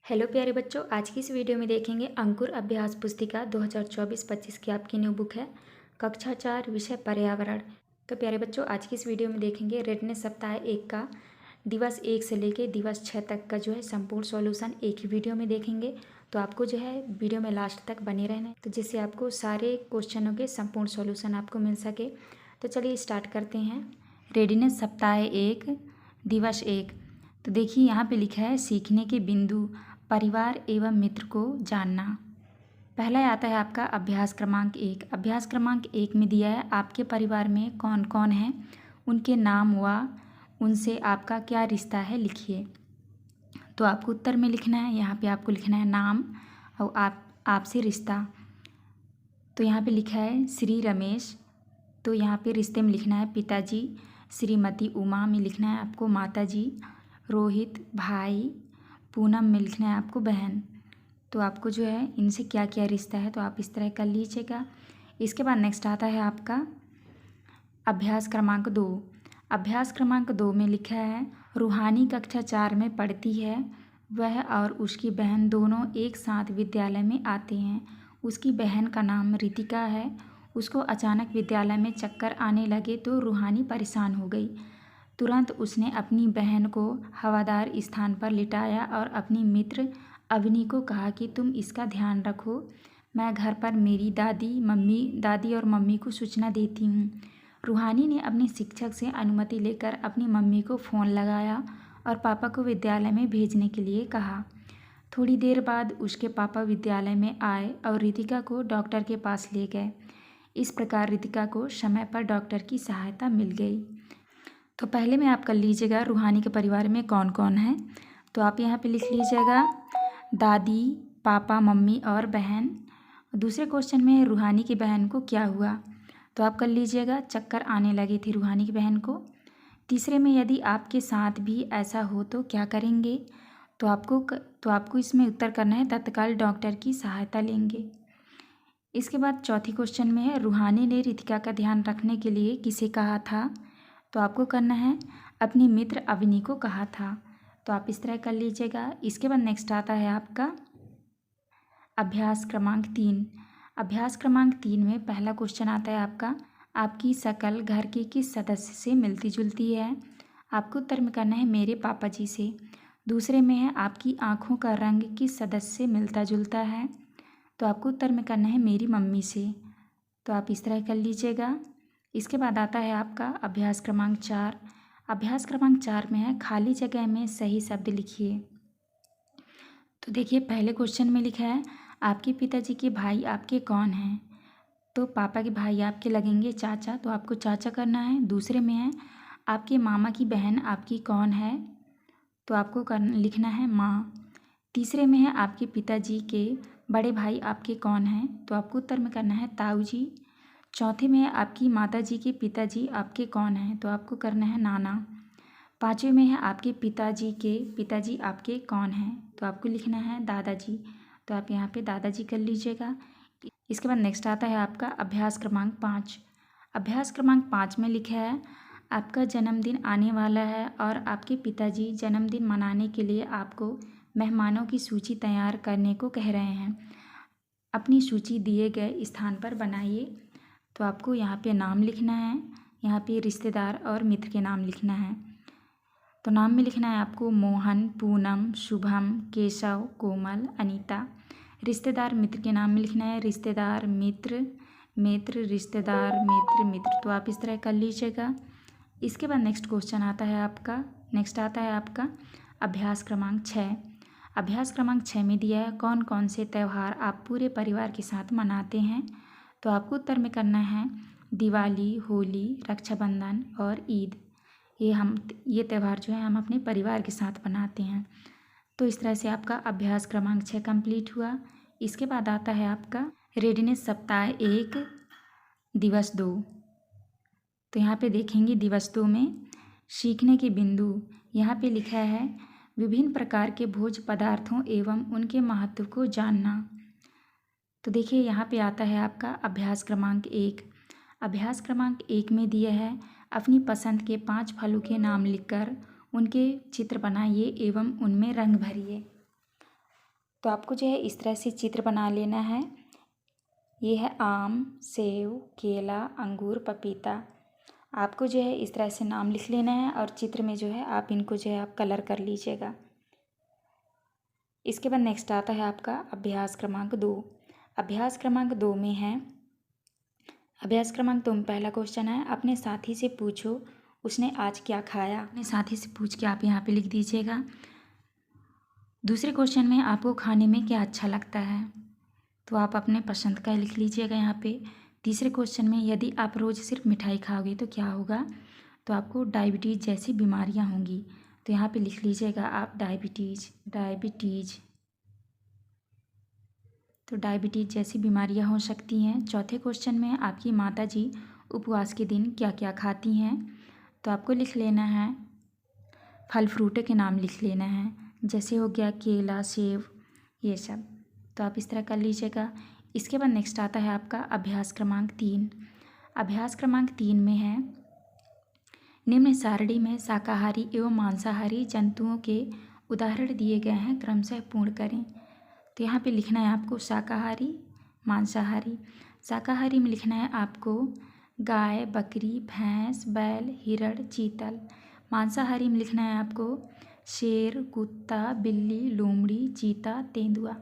Hello प्यारे बच्चों, आज की इस वीडियो में देखेंगे अंकुर अभ्यास पुस्तिका 2024-25 की आपकी न्यू बुक है कक्षा 4 विषय पर्यावरण। तो प्यारे बच्चों, आज की इस वीडियो में देखेंगे रेडनेस सप्ताह 1 का दिवस 1 से लेके दिवस 6 तक का जो है संपूर्ण सॉल्यूशन एक ही वीडियो में देखेंगे। तो आपको जो है वीडियो में लास्ट तक बने रहना है, तो जिससे आपको सारे क्वेश्चनों के संपूर्ण सॉल्यूशन आपको मिल सके। तो चलिए स्टार्ट करते हैं। रेडनेस सप्ताह 1 दिवस 1। तो देखिए यहाँ पे लिखा है सीखने के बिंदु, परिवार एवं मित्र को जानना। पहला आता है आपका अभ्यास क्रमांक 1। अभ्यास क्रमांक 1 में दिया है आपके परिवार में कौन कौन है, उनके नाम व उनसे आपका क्या रिश्ता है लिखिए। तो आपको उत्तर में लिखना है, यहाँ पे आपको लिखना है नाम और आपसे रिश्ता। तो यहाँ पे लिखा है श्री रमेश, तो यहाँ पे रिश्ते में लिखना है पिताजी। श्रीमती उमा में लिखना है आपको माताजी। रोहित भाई। पूनम में लिखना है आपको बहन। तो आपको जो है इनसे क्या क्या रिश्ता है तो आप इस तरह कर लीजिएगा। इसके बाद नेक्स्ट आता है आपका अभ्यास क्रमांक 2। अभ्यास क्रमांक 2 में लिखा है रूहानी कक्षा 4 में पढ़ती है। वह और उसकी बहन दोनों एक साथ विद्यालय में आते हैं। उसकी बहन का नाम रितिका है। उसको अचानक विद्यालय में चक्कर आने लगे तो रूहानी परेशान हो गई। तुरंत उसने अपनी बहन को हवादार स्थान पर लिटाया और अपनी मित्र अवनी को कहा कि तुम इसका ध्यान रखो, मैं घर पर मेरी दादी और मम्मी को सूचना देती हूँ। रूहानी ने अपने शिक्षक से अनुमति लेकर अपनी मम्मी को फ़ोन लगाया और पापा को विद्यालय में भेजने के लिए कहा। थोड़ी देर बाद उसके पापा विद्यालय में आए और रितिका को डॉक्टर के पास ले गए। इस प्रकार रितिका को समय पर डॉक्टर की सहायता मिल गई। तो पहले में आप कर लीजिएगा रूहानी के परिवार में कौन कौन है। तो आप यहाँ पे लिख लीजिएगा दादी, पापा, मम्मी और बहन। दूसरे क्वेश्चन में रूहानी की बहन को क्या हुआ, तो आप कर लीजिएगा चक्कर आने लगे थे रूहानी की बहन को। तीसरे में यदि आपके साथ भी ऐसा हो तो क्या करेंगे, तो आपको इसमें उत्तर करना है तत्काल डॉक्टर की सहायता लेंगे। इसके बाद चौथी क्वेश्चन में है रूहानी ने रितिका का ध्यान रखने के लिए किसे कहा था, तो आपको करना है अपनी मित्र अवनी को कहा था। तो आप इस तरह कर लीजिएगा। इसके बाद नेक्स्ट आता है आपका अभ्यास क्रमांक 3। अभ्यास क्रमांक 3 में पहला क्वेश्चन आता है आपका आपकी शक्ल घर के किस सदस्य से मिलती जुलती है। आपको उत्तर में करना है मेरे पापा जी से। दूसरे में है आपकी आँखों का रंग किस सदस्य से मिलता जुलता है, तो आपको उत्तर में करना है मेरी मम्मी से। तो आप इस तरह कर लीजिएगा। इसके बाद आता है आपका अभ्यास क्रमांक 4। अभ्यास क्रमांक 4 में है खाली जगह में सही शब्द लिखिए। तो देखिए पहले क्वेश्चन में लिखा है आपके पिताजी के भाई आपके कौन हैं, तो पापा के भाई आपके लगेंगे चाचा, तो आपको चाचा करना है। दूसरे में है आपके मामा की बहन आपकी कौन है, तो आपको लिखना है माँ। तीसरे में है आपके पिताजी के बड़े भाई आपके कौन हैं, तो आपको उत्तर में करना है ताऊ जी। चौथे में है आपकी माताजी के पिताजी आपके कौन हैं, तो आपको करना है नाना। पाँचवें में है आपके पिताजी के पिताजी आपके कौन हैं, तो आपको लिखना है दादाजी। तो आप यहाँ पे दादाजी कर लीजिएगा। इसके बाद नेक्स्ट आता है आपका अभ्यास क्रमांक 5। अभ्यास क्रमांक 5 में लिखा है आपका जन्मदिन आने वाला है और आपके पिताजी जन्मदिन मनाने के लिए आपको मेहमानों की सूची तैयार करने को कह रहे हैं। अपनी सूची दिए गए स्थान पर बनाइए। तो आपको यहाँ पे नाम लिखना है, यहाँ पे रिश्तेदार और मित्र के नाम लिखना है। तो नाम में लिखना है आपको मोहन, पूनम, शुभम, केशव, कोमल, अनीता। रिश्तेदार मित्र के नाम में लिखना है रिश्तेदार, मित्र, मित्र, रिश्तेदार, मित्र, मित्र। तो आप इस तरह कर लीजिएगा। इसके बाद नेक्स्ट क्वेश्चन आता है आपका अभ्यास क्रमांक 6। अभ्यास क्रमांक 6 में दिया है कौन कौन से त्यौहार आप पूरे परिवार के साथ मनाते हैं, तो आपको उत्तर में करना है दिवाली, होली, रक्षाबंधन और ईद। ये त्यौहार जो है हम अपने परिवार के साथ मनाते हैं। तो इस तरह से आपका अभ्यास क्रमांक 6 कंप्लीट हुआ। इसके बाद आता है आपका रेडनेस सप्ताह 1 दिवस 2। तो यहाँ पे देखेंगे दिवस 2 में सीखने के बिंदु। यहाँ पे लिखा है विभिन्न प्रकार के भोज्य पदार्थों एवं उनके महत्व को जानना। तो देखिए यहाँ पे आता है आपका अभ्यास क्रमांक 1। अभ्यास क्रमांक 1 में दिया है अपनी पसंद के 5 फलों के नाम लिखकर उनके चित्र बनाइए एवं उनमें रंग भरिए। तो आपको जो है इस तरह से चित्र बना लेना है। ये है आम, सेब, केला, अंगूर, पपीता। आपको जो है इस तरह से नाम लिख लेना है और चित्र में जो है आप इनको जो है आप कलर कर लीजिएगा। इसके बाद नेक्स्ट आता है आपका अभ्यास क्रमांक 2। अभ्यास क्रमांक 2 में है, अभ्यास क्रमांक 2 में पहला क्वेश्चन है, अपने साथी से पूछो उसने आज क्या खाया। अपने साथी से पूछ के आप यहाँ पे लिख दीजिएगा। दूसरे क्वेश्चन में आपको खाने में क्या अच्छा लगता है, तो आप अपने पसंद का लिख लीजिएगा यहाँ पे। तीसरे क्वेश्चन में यदि आप रोज़ सिर्फ मिठाई खाओगे तो क्या होगा, तो आपको डायबिटीज़ जैसी बीमारियाँ होंगी। तो यहाँ पे लिख लीजिएगा आप डायबिटीज़ तो डायबिटीज़ जैसी बीमारियाँ हो सकती हैं। चौथे क्वेश्चन में आपकी माताजी उपवास के दिन क्या क्या खाती हैं, तो आपको लिख लेना है, फल फ्रूटों के नाम लिख लेना है, जैसे हो गया केला, सेब, ये सब। तो आप इस तरह कर लीजिएगा। इसके बाद नेक्स्ट आता है आपका अभ्यास क्रमांक 3। अभ्यास क्रमांक 3 में है, निम्न सारणी में शाकाहारी एवं मांसाहारी जंतुओं के उदाहरण दिए गए हैं, क्रमशः पूर्ण करें। तो यहाँ पे लिखना है आपको शाकाहारी, मांसाहारी। शाकाहारी में लिखना है आपको गाय, बकरी, भैंस, बैल, हिरण, चीतल। मांसाहारी में लिखना है आपको शेर, कुत्ता, बिल्ली, लोमड़ी, चीता, तेंदुआ।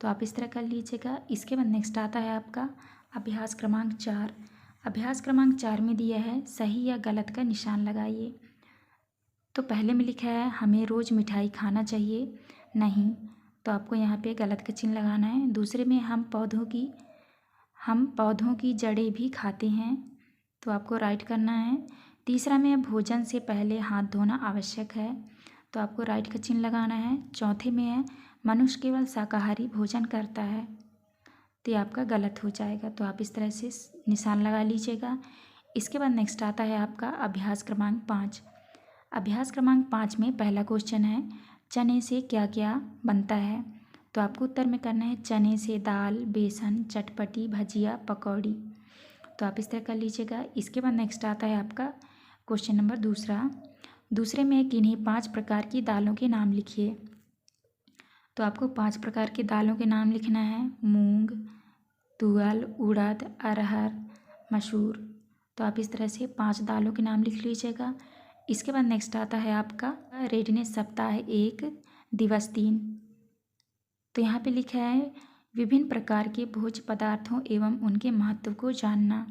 तो आप इस तरह कर लीजिएगा। इसके बाद नेक्स्ट आता है आपका अभ्यास क्रमांक 4। अभ्यास क्रमांक 4 में दिया है सही या गलत का निशान लगाइए। तो पहले में लिखा है हमें रोज़ मिठाई खाना चाहिए, नहीं, तो आपको यहाँ पे गलत का चिन्ह लगाना है। दूसरे में हम पौधों की जड़ें भी खाते हैं, तो आपको राइट करना है। तीसरा में भोजन से पहले हाथ धोना आवश्यक है, तो आपको राइट का चिन्ह लगाना है। चौथे में है मनुष्य केवल शाकाहारी भोजन करता है, तो ये आपका गलत हो जाएगा, तो आप इस तरह से निशान लगा लीजिएगा। इसके बाद नेक्स्ट आता है आपका अभ्यास क्रमांक 5। अभ्यास क्रमांक 5 में पहला क्वेश्चन है चने से क्या क्या बनता है, तो आपको उत्तर में करना है चने से दाल, बेसन, चटपटी, भजिया, पकौड़ी। तो आप इस तरह कर लीजिएगा। इसके बाद नेक्स्ट आता है आपका क्वेश्चन नंबर दूसरे में किन्हीं 5 प्रकार की दालों के नाम लिखिए। तो आपको 5 प्रकार की दालों के नाम लिखना है, मूंग, तुअल, उड़द, अरहर, मसूर। तो आप इस तरह से 5 दालों के नाम लिख लीजिएगा। इसके बाद नेक्स्ट आता है आपका रेडनेस सप्ताह 1 दिवस 3। तो यहाँ पे लिखा है विभिन्न प्रकार के भोज्य पदार्थों एवं उनके महत्व को जानना।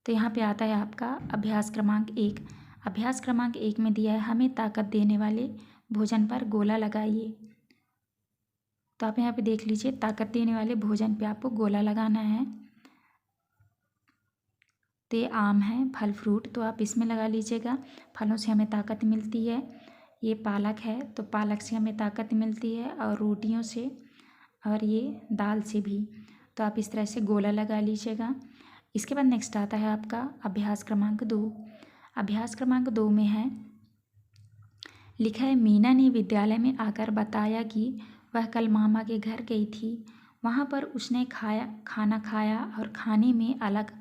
तो यहाँ पे आता है आपका अभ्यास क्रमांक 1। अभ्यास क्रमांक 1 में दिया है हमें ताकत देने वाले भोजन पर गोला लगाइए। तो आप यहाँ पे देख लीजिए, ताकत देने वाले भोजन पे आपको गोला लगाना है। तो ये आम है, फल फ्रूट, तो आप इसमें लगा लीजिएगा, फलों से हमें ताकत मिलती है। ये पालक है, तो पालक से हमें ताकत मिलती है, और रोटियों से, और ये दाल से भी। तो आप इस तरह से गोला लगा लीजिएगा। इसके बाद नेक्स्ट आता है आपका अभ्यास क्रमांक 2। अभ्यास क्रमांक 2 में है लिखा है मीना ने विद्यालय में आकर बताया कि वह कल मामा के घर गई थी, वहाँ पर उसने खाना खाया और खाने में अलग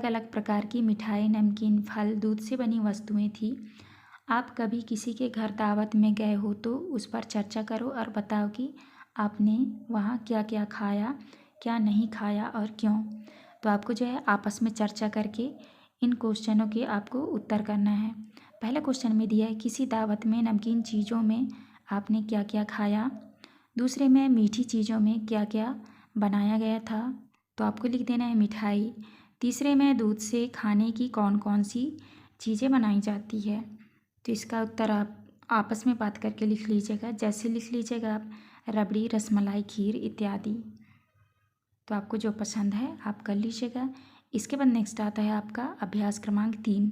अलग प्रकार की मिठाई, नमकीन, फल, दूध से बनी वस्तुएं थी। आप कभी किसी के घर दावत में गए हो तो उस पर चर्चा करो और बताओ कि आपने वहाँ क्या क्या खाया, क्या नहीं खाया और क्यों। तो आपको जो है आपस में चर्चा करके इन क्वेश्चनों के आपको उत्तर करना है। पहला क्वेश्चन में दिया है किसी दावत में नमकीन चीज़ों में आपने क्या क्या खाया। दूसरे में मीठी चीज़ों में क्या क्या बनाया गया था, तो आपको लिख देना है मिठाई। तीसरे में दूध से खाने की कौन कौन सी चीज़ें बनाई जाती है, तो इसका उत्तर आप आपस में बात करके लिख लीजिएगा। जैसे लिख लीजिएगा आप रबड़ी, रसमलाई, खीर इत्यादि। तो आपको जो पसंद है आप कर लीजिएगा। इसके बाद नेक्स्ट आता है आपका अभ्यास क्रमांक 3।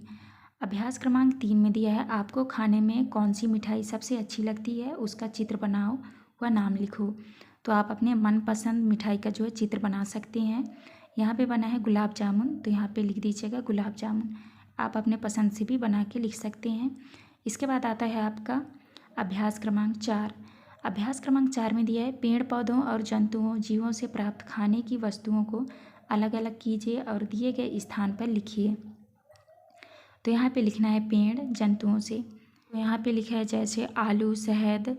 अभ्यास क्रमांक 3 में दिया है आपको खाने में कौन सी मिठाई सबसे अच्छी लगती है, उसका चित्र बनाओ व नाम लिखो। तो आप अपने मनपसंद मिठाई का जो है चित्र बना सकते हैं। यहाँ पे बना है गुलाब जामुन, तो यहाँ पे लिख दीजिएगा गुलाब जामुन। आप अपने पसंद से भी बना के लिख सकते हैं। इसके बाद आता है आपका अभ्यास क्रमांक 4। अभ्यास क्रमांक 4 में दिया है पेड़ पौधों और जंतुओं, जीवों से प्राप्त खाने की वस्तुओं को अलग अलग कीजिए और दिए गए स्थान पर लिखिए। तो यहाँ पे लिखना है पेड़ जंतुओं से, तो यहाँ पे लिखा है जैसे आलू, शहद,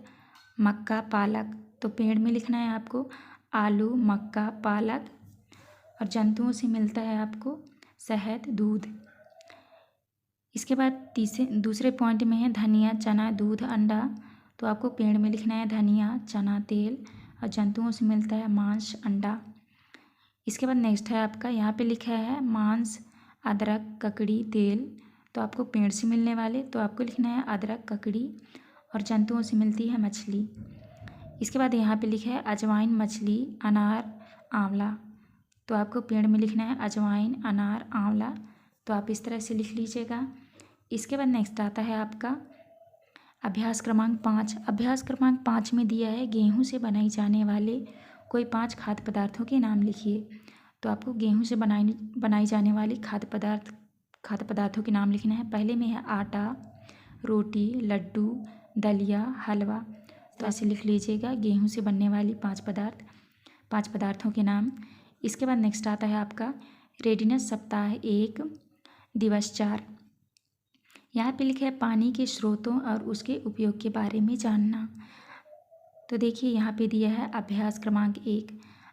मक्का, पालक। तो पेड़ में लिखना है आपको आलू, मक्का, पालक। और जंतुओं से मिलता है आपको शहद, दूध। इसके बाद दूसरे पॉइंट में है धनिया, चना, दूध, अंडा। तो आपको पेड़ में लिखना है धनिया, चना, तेल। और जंतुओं से मिलता है मांस, अंडा। इसके बाद नेक्स्ट है आपका, यहाँ पे लिखा है मांस, अदरक, ककड़ी, तेल। तो आपको पेड़ से मिलने वाले, तो आपको लिखना है अदरक, ककड़ी। और जंतुओं से मिलती है मछली। इसके बाद यहाँ पे लिखा है अजवाइन, मछली, अनार, आंवला। तो आपको पेड़ में लिखना है अजवाइन, अनार, आंवला। तो आप इस तरह से लिख लीजिएगा। इसके बाद नेक्स्ट आता है आपका अभ्यास क्रमांक 5। अभ्यास क्रमांक 5 में दिया है गेहूं से बनाई जाने वाले कोई 5 खाद्य पदार्थों के नाम लिखिए। तो आपको गेहूं से बनाई जाने वाली खाद्य पदार्थों के नाम लिखना है। पहले में है आटा, रोटी, लड्डू, दलिया, हलवा। तो ऐसे लिख लीजिएगा गेहूं से बनने वाली 5 पदार्थों के नाम। इसके बाद नेक्स्ट आता है आपका रेडिनेस सप्ताह 1 दिवस 4। यहाँ पे लिखा है पानी के स्रोतों और उसके उपयोग के बारे में जानना। तो देखिए यहाँ पे दिया है अभ्यास क्रमांक 1।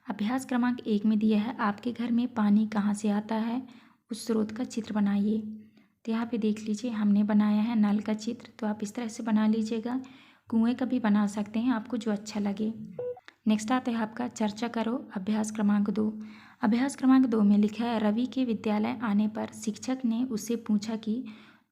अभ्यास क्रमांक 1 में दिया है आपके घर में पानी कहाँ से आता है, उस स्रोत का चित्र बनाइए। तो यहाँ पे देख लीजिए हमने बनाया है नल का चित्र। तो आप इस तरह से बना लीजिएगा। कुएँ का भी बना सकते हैं, आपको जो अच्छा लगे। नेक्स्ट आता है आपका चर्चा करो, अभ्यास क्रमांक 2। अभ्यास क्रमांक 2 में लिखा है रवि के विद्यालय आने पर शिक्षक ने उससे पूछा कि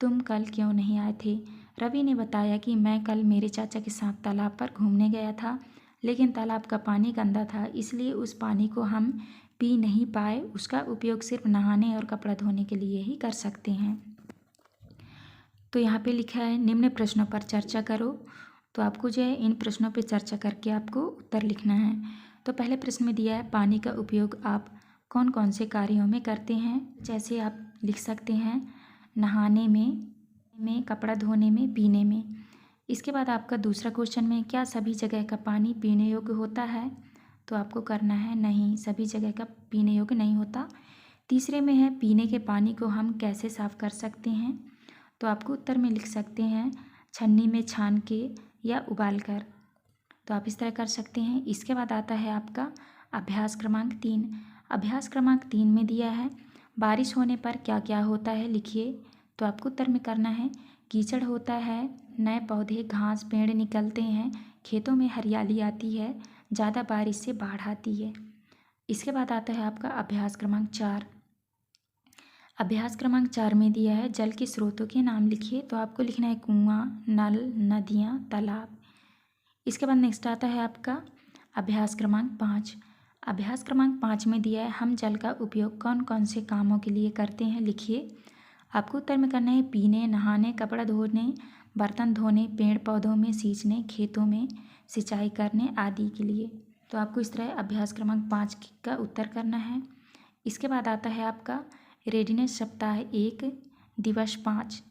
तुम कल क्यों नहीं आए थे। रवि ने बताया कि मैं कल मेरे चाचा के साथ तालाब पर घूमने गया था, लेकिन तालाब का पानी गंदा था, इसलिए उस पानी को हम पी नहीं पाए। उसका उपयोग सिर्फ नहाने और कपड़ा धोने के लिए ही कर सकते हैं। तो यहाँ पे लिखा है निम्न प्रश्नों पर चर्चा करो। तो आपको जो है इन प्रश्नों पे चर्चा करके आपको उत्तर लिखना है। तो पहले प्रश्न में दिया है पानी का उपयोग आप कौन कौन से कार्यों में करते हैं। जैसे आप लिख सकते हैं नहाने में, कपड़ा धोने में, पीने में। इसके बाद आपका दूसरा क्वेश्चन में क्या सभी जगह का पानी पीने योग्य होता है। तो आपको करना है नहीं, सभी जगह का पीने योग्य नहीं होता। तीसरे में है पीने के पानी को हम कैसे साफ़ कर सकते हैं। तो आपको उत्तर में लिख सकते हैं छन्नी में छान के या उबाल कर। तो आप इस तरह कर सकते हैं। इसके बाद आता है आपका अभ्यास क्रमांक 3। अभ्यास क्रमांक 3 में दिया है बारिश होने पर क्या क्या होता है लिखिए। तो आपको उत्तर में करना है कीचड़ होता है, नए पौधे, घास, पेड़ निकलते हैं, खेतों में हरियाली आती है, ज़्यादा बारिश से बाढ़ आती है। इसके बाद आता है आपका अभ्यास क्रमांक 4। अभ्यास क्रमांक 4 में दिया है जल के स्रोतों के नाम लिखिए। तो आपको लिखना है कुआं, नल, नदियाँ, तालाब। इसके बाद नेक्स्ट आता है आपका अभ्यास क्रमांक 5। अभ्यास क्रमांक 5 में दिया है हम जल का उपयोग कौन कौन से कामों के लिए करते हैं लिखिए। आपको उत्तर में करना है पीने, नहाने, कपड़ा धोने, बर्तन धोने, पेड़ पौधों में सींचने, खेतों में सिंचाई करने आदि के लिए। तो आपको इस तरह अभ्यास क्रमांक 5 का उत्तर करना है। इसके बाद आता है आपका रेडिनेस सप्ताह 1 दिवस 5।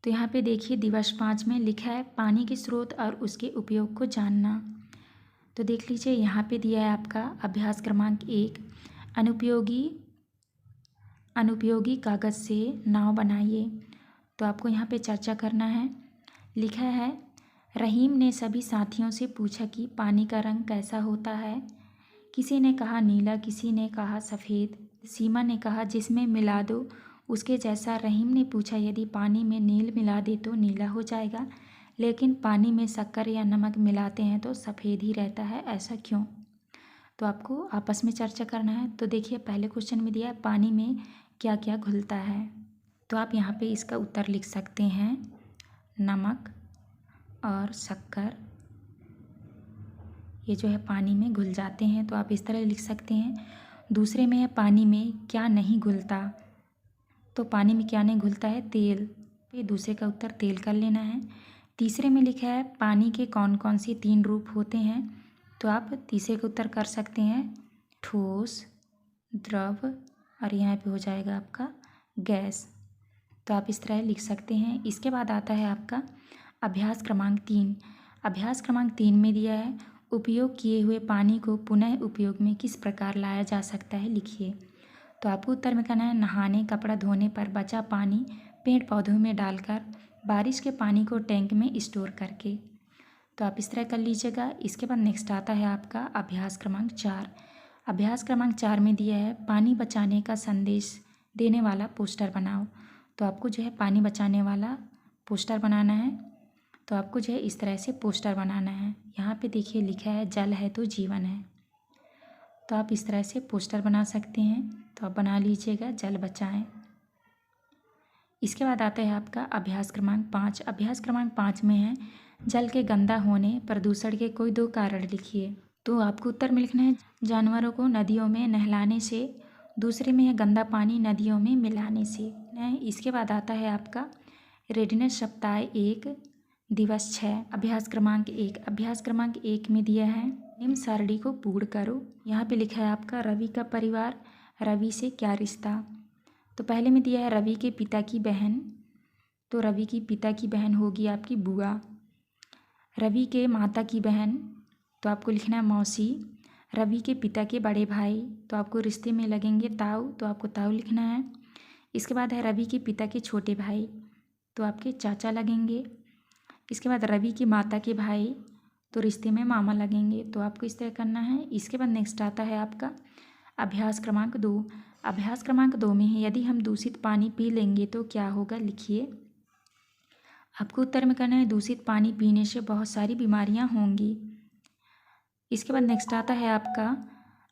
तो यहाँ पे देखिए दिवस 5 में लिखा है पानी के स्रोत और उसके उपयोग को जानना। तो देख लीजिए यहाँ पे दिया है आपका अभ्यास क्रमांक 1 अनुपयोगी कागज़ से नाव बनाइए। तो आपको यहाँ पे चर्चा करना है। लिखा है रहीम ने सभी साथियों से पूछा कि पानी का रंग कैसा होता है। किसी ने कहा नीला, किसी ने कहा सफ़ेद। सीमा ने कहा जिसमें मिला दो उसके जैसा। रहीम ने पूछा यदि पानी में नील मिला दे तो नीला हो जाएगा, लेकिन पानी में शक्कर या नमक मिलाते हैं तो सफ़ेद ही रहता है, ऐसा क्यों। तो आपको आपस में चर्चा करना है। तो देखिए पहले क्वेश्चन में दिया है पानी में क्या क्या घुलता है। तो आप यहाँ पे इसका उत्तर लिख सकते हैं नमक और शक्कर, ये जो है पानी में घुल जाते हैं। तो आप इस तरह लिख सकते हैं। दूसरे में है पानी में क्या नहीं घुलता। तो पानी में क्या नहीं घुलता है, तेल। ये दूसरे का उत्तर तेल कर लेना है। तीसरे में लिखा है पानी के कौन कौन से 3 रूप होते हैं। तो आप तीसरे का उत्तर कर सकते हैं ठोस, द्रव और यहाँ पे हो जाएगा आपका गैस। तो आप इस तरह लिख सकते हैं। इसके बाद आता है आपका अभ्यास क्रमांक 3। अभ्यास क्रमांक 3 में दिया है उपयोग किए हुए पानी को पुनः उपयोग में किस प्रकार लाया जा सकता है लिखिए। तो आपको उत्तर में करना है नहाने, कपड़ा धोने पर बचा पानी पेड़ पौधों में डालकर, बारिश के पानी को टैंक में स्टोर करके। तो आप इस तरह कर लीजिएगा। इसके बाद नेक्स्ट आता है आपका अभ्यास क्रमांक 4। अभ्यास क्रमांक 4 में दिया है पानी बचाने का संदेश देने वाला पोस्टर बनाओ। तो आपको जो है पानी बचाने वाला पोस्टर बनाना है। तो आपको जो है इस तरह से पोस्टर बनाना है। यहाँ पे देखिए लिखा है जल है तो जीवन है। तो आप इस तरह से पोस्टर बना सकते हैं। तो आप बना लीजिएगा, जल बचाएं। इसके बाद आता है आपका अभ्यास क्रमांक 5। अभ्यास क्रमांक 5 में है जल के गंदा होने प्रदूषण के कोई 2 कारण लिखिए। तो आपको उत्तर में लिखना है जानवरों को नदियों में नहलाने से, दूसरे में है गंदा पानी नदियों में मिलाने से। इसके बाद आता है आपका रेडनेस सप्ताह 1 दिवस 6 अभ्यास क्रमांक 1। अभ्यास क्रमांक 1 में दिया है निम्न सारणी को पूर्ण करो। यहाँ पे लिखा है आपका रवि का परिवार, रवि से क्या रिश्ता। तो पहले में दिया है रवि के पिता की बहन। तो रवि की पिता की बहन होगी आपकी बुआ। रवि के माता की बहन, तो आपको लिखना है मौसी। रवि के पिता के बड़े भाई, तो आपको रिश्ते में लगेंगे ताऊ, तो आपको ताऊ लिखना है। इसके बाद है रवि के पिता के छोटे भाई, तो आपके चाचा लगेंगे। इसके बाद रवि की माता के भाई, तो रिश्ते में मामा लगेंगे। तो आपको इस तरह करना है। इसके बाद नेक्स्ट आता है आपका अभ्यास क्रमांक 2। अभ्यास क्रमांक 2 में है यदि हम दूषित पानी पी लेंगे तो क्या होगा, लिखिए। आपको उत्तर में करना है दूषित पानी पीने से बहुत सारी बीमारियां होंगी। इसके बाद नेक्स्ट आता है आपका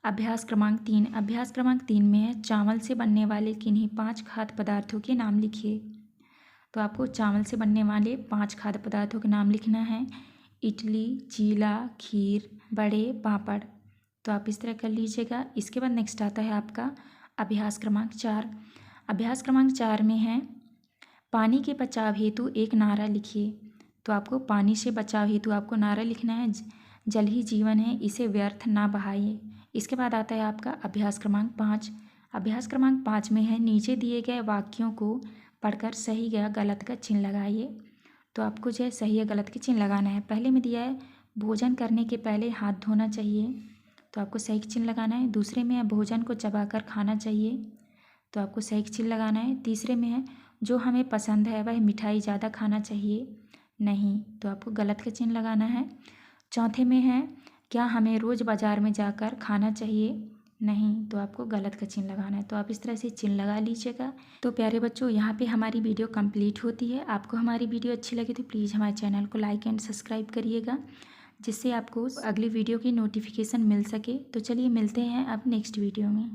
अभ्यास क्रमांक 3। अभ्यास क्रमांक 3 में है चावल से बनने वाले किन्हीं 5 खाद्य पदार्थों के नाम लिखिए। तो आपको चावल से बनने वाले 5 खाद्य पदार्थों के नाम लिखना है। इडली, चीला, खीर, बड़े, पापड़। तो आप इस तरह कर लीजिएगा। इसके बाद नेक्स्ट आता है आपका अभ्यास क्रमांक 4। अभ्यास क्रमांक 4 में है पानी के बचाव हेतु एक नारा लिखिए। तो आपको पानी से बचाव हेतु आपको नारा लिखना है जल ही जीवन है, इसे व्यर्थ ना बहाइए। इसके बाद आता है आपका अभ्यास क्रमांक 5। अभ्यास क्रमांक 5 में है नीचे दिए गए वाक्यों को पढ़कर सही या गलत का चिन्ह लगाइए। तो आपको जो है सही या गलत के चिन्ह लगाना है। पहले में दिया है भोजन करने के पहले हाथ धोना चाहिए, तो आपको सही चिन्ह लगाना है। दूसरे में है भोजन को चबाकर खाना चाहिए, तो आपको सही चिन्ह लगाना है। तीसरे में है जो हमें पसंद है वह मिठाई ज़्यादा खाना चाहिए नहीं, तो आपको गलत का चिन्ह लगाना है। चौथे में है क्या हमें रोज़ बाज़ार में जाकर खाना चाहिए नहीं, तो आपको गलत का चिन्ह लगाना है। तो आप इस तरह से चिन्ह लगा लीजिएगा। तो प्यारे बच्चों, यहाँ पे हमारी वीडियो कंप्लीट होती है। आपको हमारी वीडियो अच्छी लगी तो प्लीज़ हमारे चैनल को लाइक एंड सब्सक्राइब करिएगा, जिससे आपको अगली वीडियो की नोटिफिकेशन मिल सके। तो चलिए मिलते हैं अब नेक्स्ट वीडियो में।